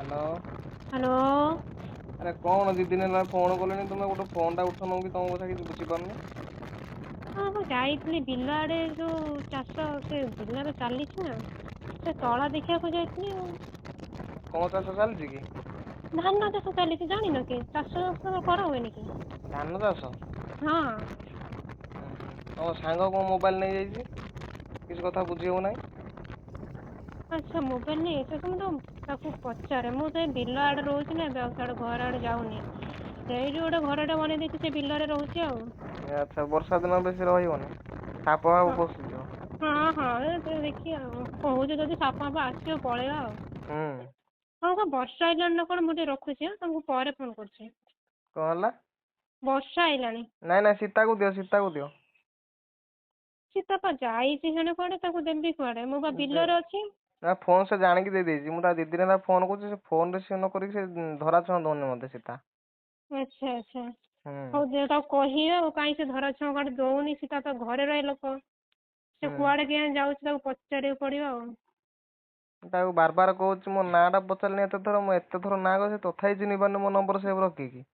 Hello. Hello. ଆରେ କଣ ଦି ଦିନ ହେଲା ଫୋନ କଲେଣି ତମେ ଗୋଟେ ଫୋନ ଟା ଉଠଉନ କି ତମ କଥା କିଛି ବୁଝିପାରୁନି। ହଁ ମୁଁ ଯାଇଥିଲି ବିଲ ଆଡେ ଯୋଉ ଚାଷ ସେ ବିଲରେ ଚାଲିଛି ନା ସେ ତଳା ଦେଖିବାକୁ ଯାଇଥିଲି ଆଉ। କଣ ଚାଷ ଚାଲିଛି କି? ଧାନ ଚାଷ ଚାଲିଛି ଜାଣିନ କି ଚାଷ ବାସ କରା ହୁଏନି କି? ଧାନ ଚାଷ? ହଁ। ତମ ସାଙ୍ଗ କଣ ମୋବାଇଲ ନେଇଯାଇଛି କିଛି କଥା ବୁଝି ହଉନାହିଁ। ଆଚ୍ଛା ମୋବାଇଲ ନେଇଯାଇଛି ତ ତାକୁ ପଚାରେ ମୁଁ ତ ଏ ବିଲ ଆଡେ ରହୁଛି ନା ଏବେ ଆଉ ସିଆଡେ ଘର ଆଡେ ଯାଉନି। ସେଇଠି ଗୋଟେ ଘରଟା ବନେଇ ଦେଇଛି ସେ ବିଲରେ ରହୁଛି ଆଉ। ଆଚ୍ଛା ବର୍ଷା ଦିନ ବେଶୀ ରହିବନି ସାପ ଫାପ ହଁ ପଶିଯିବ। ହଁ ହଁ ଦେଖିବା ଆଉ କହୁଛ ଯଦି ସାପ ଫାପ ଆସିବ ପଳେଇବା ଆଉ। ହୁଁ। ହଁ କଣ ବର୍ଷା ଆଇଲାଣି ନା କଣ ମୁଁ ଟିକେ ରଖୁଛି ତମକୁ ପରେ ଫୋନ କରୁଛି। କଣ ହେଲା? ବର୍ଷା ଆଇଲାଣି। ନାଇଁ ନାଇଁ ସୀତାକୁ ଦିଅ ସୀତାକୁ ଦିଅ। ସୀତା ପା ଯାଇଛି ଜଣେ କୁଆଡେ ତାକୁ ଦେବି କୁଆଡେ ମୁଁ ବା ବିଲରେ ଅଛି। ନା ଫୋନ ସେ ଜାଣିକି ଦେଇଦେଇଛି ମୁଁ ତା ଦି ଦିନ ହେଲା ଫୋନ କରୁଛି ସେ ଫୋନ ରିସିଭ୍ ନ କରିକି ସେ ଧରା ଛୁଆଁ ଦଉନି ମତେ ସୀତା। ଆଚ୍ଛା ଆଚ୍ଛା ହୁଁ ହଉ ତାକୁ କହିବା ଆଉ କାହିଁ ସେ ଧରା ଛୁଆଁ କାହାକୁ ଦଉନି ସୀତା ତ ଘରେ ରହେ ଲୋକ। ସେ ହୁଁ କୁଆଡେ କେଜାଣି ଯାଉଛି ତାକୁ ପଚାରିବାକୁ ପଡିବ ଆଉ। ତାକୁ ବାର ବାର କହୁଛି ମୋ ନାଁ ଟା ପଚାରିଲିଣି ଏତେ ଥର ମୁଁ ଏତେ ଥର ନାଁ କହିଛି ତଥାପି ଚିହ୍ନି ପାରୁନି ମୋ ନମ୍ବର ସେଭ୍ ରଖିକି।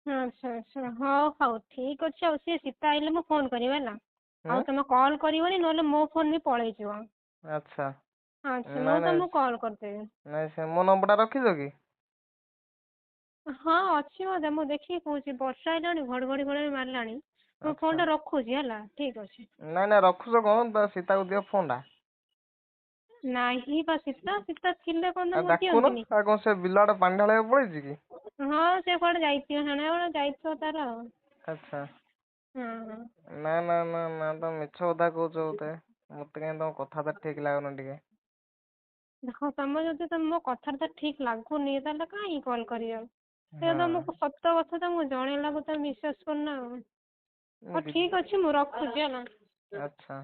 ଆଚ୍ଛା ଆଚ୍ଛା ହଉ ହଉ ଠିକ ଅଛି ଆଉ ସିଏ ସୀତା ଆଇଲେ ମୁଁ ଫୋନ କରିବି ହେଲା। ହୁଁ ଆଉ ତମେ କଲ୍ କରିବନି ନହେଲେ ମୋ ଫୋନ ବି ପଳେଇଯିବ। ଆଚ୍ଛା ଆଚ୍ଛା ମୁଁ ନାଇଁ ନାଇଁ ତମକୁ କଲ୍ କରିଦେବି। ନାଇଁ ସେ ମୋ ନମ୍ବର ଟା ରଖିଛ କି? ହଁ ଅଛି ବୋଧେ ମୁଁ ଦେଖିକି କହୁଛି ବର୍ଷା ଆଇଲାଣି ଘଡଘଡି ମାରିଲାଣି। ମୁଁ ଆଚ୍ଛା ଫୋନ ଟା ରଖୁଛି ହେଲା ଠିକ ଅଛି। ନାଇଁ ନାଇଁ ରଖୁଛ କଣ ସୀତାକୁ ଦିଅ ଫୋନ ଟା। ନାହିଁ ବା ସୀତା ଥିଲେ କଣ ଆଉ ମୁଁ ଡାକୁନ ଦିଅନ୍ତିନି। ଆଉ କଣ ସେ ବିଲ ଆଡେ ପାଣି ଢାଳିବାକୁ ପଳେଇଛି କି? ହଁ ସେ କୁଆଡେ ଯାଇଥିବ ଯାଇଥିବ ତାର ଆଉ। ଆଚ୍ଛା। ହଁ ହଁ। ନା ନା ନା ନା ତମେ ମିଛ କଥା କହୁଛ ବୋଧେ ମତେ କାହିଁ ତମ କଥାବାର୍ତ୍ତା ଠିକ ଲାଗୁନି ଟିକେ। ଦେଖ ତମେ ଯଦି ମୋ କଥାବାର୍ତ୍ତା ଠିକ ଲାଗୁନି ତାହେଲେ କାହିଁକି କଲ୍ କରିବ। ସେ ହଁ ତମକୁ ସତ କଥା ତମକୁ ଜଣେଇଲାକୁ ତମେ ବିଶ୍ୱାସ କରୁନ ଆଉ। ହଉ ଦି ଠିକ ଅଛି ମୁଁ ରଖୁଛି ହେଲା। ଆଚ୍ଛା।